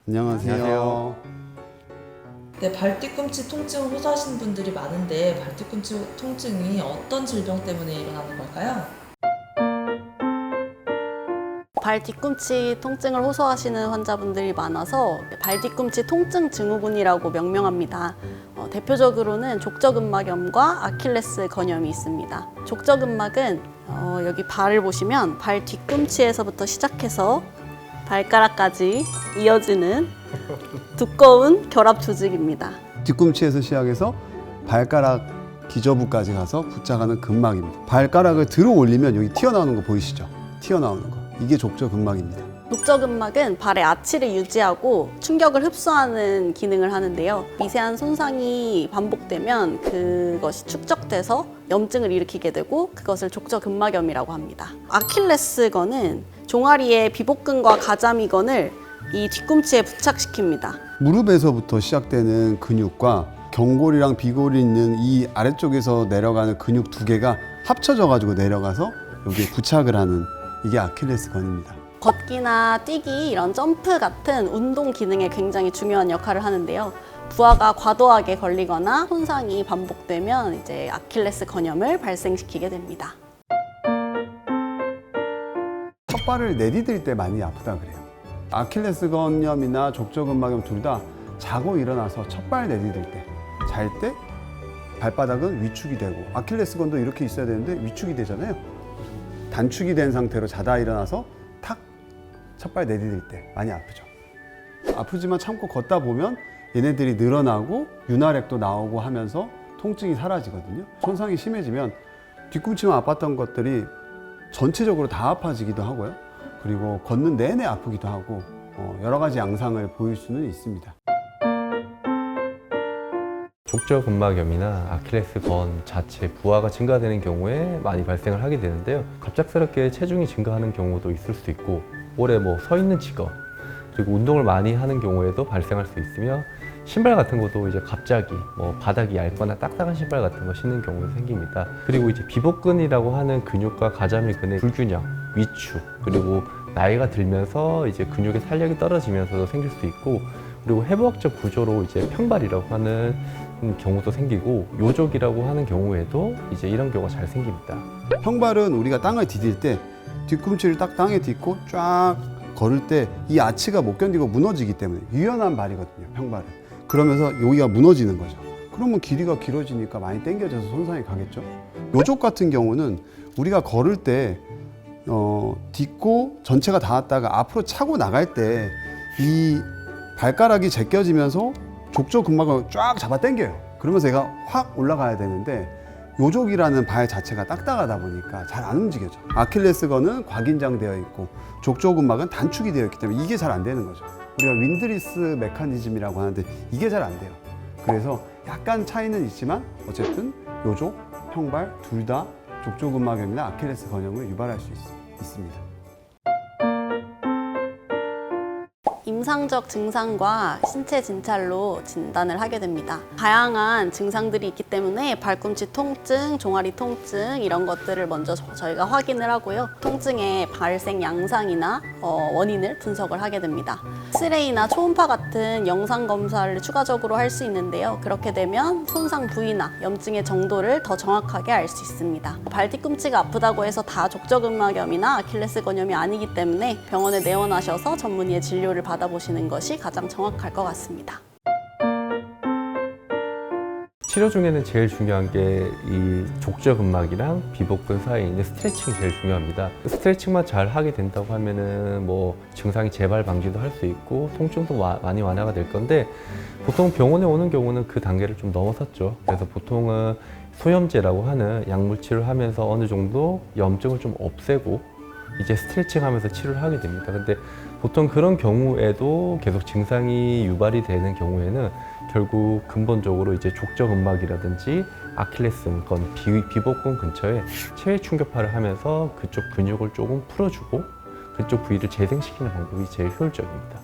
안녕하세요. 네, 발뒤꿈치 통증을 호소하시는 분들이 많은데 발뒤꿈치 통증이 어떤 질병 때문에 일어나는 걸까요? 발 뒤꿈치 통증을 호소하시는 환자분들이 많아서 발뒤꿈치 통증 증후군이라고 명명합니다. 대표적으로는 족저근막염과 아킬레스 건염이 있습니다. 족저근막은 여기 발을 보시면 발 뒤꿈치에서부터 시작해서 발가락까지 이어지는 두꺼운 결합 조직입니다. 뒤꿈치에서 시작해서 발가락 기저부까지 가서 붙잡아가는 근막입니다. 발가락을 들어 올리면 여기 튀어나오는 거 보이시죠? 튀어나오는 거. 이게 족저근막입니다. 족저근막은 발의 아치를 유지하고 충격을 흡수하는 기능을 하는데요. 미세한 손상이 반복되면 그것이 축적돼서 염증을 일으키게 되고 그것을 족저근막염이라고 합니다. 아킬레스건은 종아리의 비복근과 가자미건을 이 뒤꿈치에 부착시킵니다. 무릎에서부터 시작되는 근육과 경골이랑 비골이 있는 이 아래쪽에서 내려가는 근육 두 개가 합쳐져 가지고 내려가서 여기에 부착을 하는 이게 아킬레스건입니다. 걷기나 뛰기, 이런 점프 같은 운동 기능에 굉장히 중요한 역할을 하는데요. 부하가 과도하게 걸리거나 손상이 반복되면 이제 아킬레스 건염을 발생시키게 됩니다. 첫 발을 내디딜 때 많이 아프다 그래요. 아킬레스 건염이나 족저근막염 둘 다 자고 일어나서 첫 발 내디딜 때, 잘 때 발바닥은 위축이 되고 아킬레스건도 이렇게 있어야 되는데 위축이 되잖아요. 단축이 된 상태로 자다 일어나서 탁 첫 발 내디딜 때 많이 아프죠. 아프지만 참고 걷다 보면 얘네들이 늘어나고 윤활액도 나오고 하면서 통증이 사라지거든요. 손상이 심해지면 뒤꿈치만 아팠던 것들이 전체적으로 다 아파지기도 하고요. 그리고 걷는 내내 아프기도 하고 여러 가지 양상을 보일 수는 있습니다. 족저근막염이나 아킬레스건 자체 부하가 증가되는 경우에 많이 발생을 하게 되는데요. 갑작스럽게 체중이 증가하는 경우도 있을 수 있고 오래 서 있는 직업 그리고 운동을 많이 하는 경우에도 발생할 수 있으며 신발 같은 것도 이제 갑자기 바닥이 얇거나 딱딱한 신발 같은 거 신는 경우도 생깁니다. 그리고 이제 비복근이라고 하는 근육과 가자미근의 불균형, 위축 그리고 나이가 들면서 이제 근육의 탄력이 떨어지면서도 생길 수 있고 그리고 해부학적 구조로 이제 평발이라고 하는 경우도 생기고 요족이라고 하는 경우에도 이제 이런 경우가 잘 생깁니다. 평발은 우리가 땅을 디딜 때 뒤꿈치를 딱 땅에 딛고 쫙 걸을 때 이 아치가 못 견디고 무너지기 때문에 유연한 발이거든요, 평발은. 그러면서 여기가 무너지는 거죠. 그러면 길이가 길어지니까 많이 당겨져서 손상이 가겠죠. 요족 같은 경우는 우리가 걸을 때 딛고 전체가 닿았다가 앞으로 차고 나갈 때 이 발가락이 제껴지면서 족저근막을 쫙 잡아 당겨요. 그러면서 얘가 확 올라가야 되는데 요족이라는 발 자체가 딱딱하다 보니까 잘 안 움직여져. 아킬레스건은 과긴장되어 있고 족저근막은 단축이 되어 있기 때문에 이게 잘 안 되는 거죠. 우리가 윈드리스 메커니즘이라고 하는데 이게 잘 안 돼요. 그래서 약간 차이는 있지만 어쨌든 요족, 평발 둘 다 족저근막염이나 아킬레스 건염을 유발할 수 있습니다. 임상적 증상과 신체 진찰로 진단을 하게 됩니다. 다양한 증상들이 있기 때문에 발꿈치 통증, 종아리 통증 이런 것들을 먼저 저희가 확인을 하고요. 통증의 발생 양상이나 원인을 분석을 하게 됩니다. 엑스레이나 초음파 같은 영상 검사를 추가적으로 할 수 있는데요. 그렇게 되면 손상 부위나 염증의 정도를 더 정확하게 알 수 있습니다. 발 뒤꿈치가 아프다고 해서 다 족저근막염이나 아킬레스 건염이 아니기 때문에 병원에 내원하셔서 전문의의 진료를 받아보시는 것이 가장 정확할 것 같습니다. 치료 중에는 제일 중요한 게 이 족저근막이랑 비복근 사이에 있는 스트레칭이 제일 중요합니다. 스트레칭만 잘 하게 된다고 하면은 증상이 재발 방지도 할 수 있고 통증도 많이 완화가 될 건데 보통 병원에 오는 경우는 그 단계를 좀 넘어섰죠. 그래서 보통은 소염제라고 하는 약물 치료를 하면서 어느 정도 염증을 좀 없애고 이제 스트레칭 하면서 치료를 하게 됩니다. 근데 보통 그런 경우에도 계속 증상이 유발이 되는 경우에는 결국 근본적으로 이제 족저근막이라든지 아킬레스건, 비복근 근처에 체외 충격파를 하면서 그쪽 근육을 조금 풀어주고 그쪽 부위를 재생시키는 방법이 제일 효율적입니다.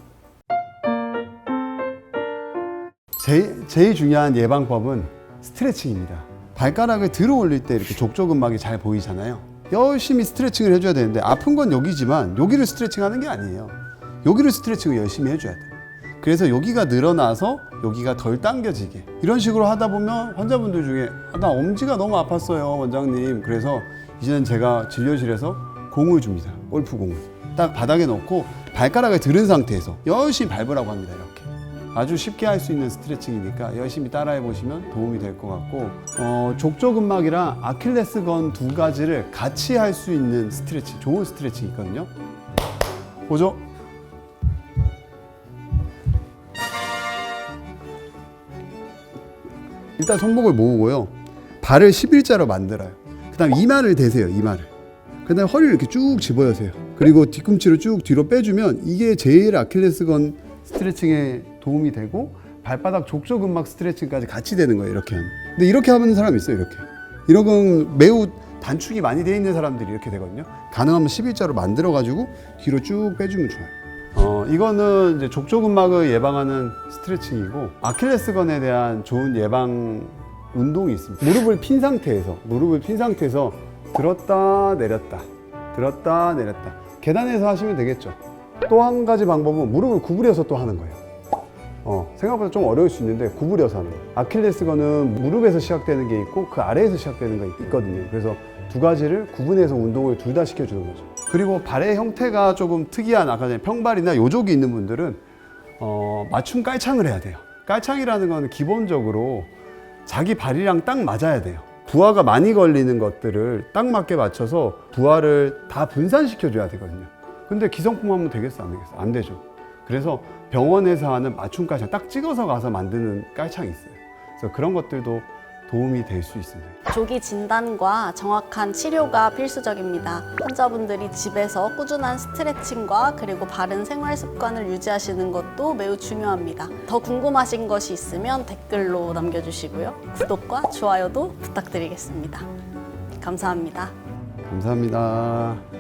제일 중요한 예방법은 스트레칭입니다. 발가락을 들어 올릴 때 이렇게 족저근막이 잘 보이잖아요. 열심히 스트레칭을 해줘야 되는데 아픈 건 여기지만 여기를 스트레칭 하는 게 아니에요. 여기를 스트레칭을 열심히 해줘야 돼. 그래서 여기가 늘어나서 여기가 덜 당겨지게 이런 식으로 하다 보면 환자분들 중에 나 엄지가 너무 아팠어요 원장님. 그래서 이제는 제가 진료실에서 공을 줍니다. 골프공을 딱 바닥에 놓고 발가락을 들은 상태에서 열심히 밟으라고 합니다. 이렇게 아주 쉽게 할 수 있는 스트레칭이니까 열심히 따라해 보시면 도움이 될 것 같고, 족저근막이랑 아킬레스건 두 가지를 같이 할 수 있는 스트레칭, 좋은 스트레칭이 있거든요. 보죠. 일단 손목을 모으고요. 발을 11자로 만들어요. 그 다음 이마를 대세요. 이마를. 그 다음에 허리를 이렇게 쭉 집어여세요. 그리고 뒤꿈치를 쭉 뒤로 빼주면 이게 제일 아킬레스건 스트레칭에 도움이 되고 발바닥 족저근막 스트레칭까지 같이 되는 거예요. 이렇게 하면. 근데 이렇게 하는 사람이 있어요. 이렇게. 이런 건 매우 단축이 많이 되어 있는 사람들이 이렇게 되거든요. 가능하면 11자로 만들어가지고 뒤로 쭉 빼주면 좋아요. 이거는 이제 족저근막을 예방하는 스트레칭이고, 아킬레스건에 대한 좋은 예방 운동이 있습니다. 무릎을 핀 상태에서 들었다 내렸다 들었다 내렸다 계단에서 하시면 되겠죠. 또 한 가지 방법은 무릎을 구부려서 또 하는 거예요. 생각보다 좀 어려울 수 있는데 구부려서 하는 거예요. 아킬레스건은 무릎에서 시작되는 게 있고 그 아래에서 시작되는 게 있거든요. 그래서 두 가지를 구분해서 운동을 둘 다 시켜주는 거죠. 그리고 발의 형태가 조금 특이한 아까 전에 평발이나 요족이 있는 분들은 맞춤 깔창을 해야 돼요. 깔창이라는 건 기본적으로 자기 발이랑 딱 맞아야 돼요. 부하가 많이 걸리는 것들을 딱 맞게 맞춰서 부하를 다 분산시켜 줘야 되거든요. 근데 기성품 하면 되겠어, 안 되겠어? 안 되죠. 그래서 병원에서 하는 맞춤 깔창 딱 찍어서 가서 만드는 깔창이 있어요. 그래서 그런 것들도 도움이 될 수 있습니다. 조기 진단과 정확한 치료가 필수적입니다. 환자분들이 집에서 꾸준한 스트레칭과 그리고 바른 생활 습관을 유지하시는 것도 매우 중요합니다. 더 궁금하신 것이 있으면 댓글로 남겨주시고요. 구독과 좋아요도 부탁드리겠습니다. 감사합니다. 감사합니다.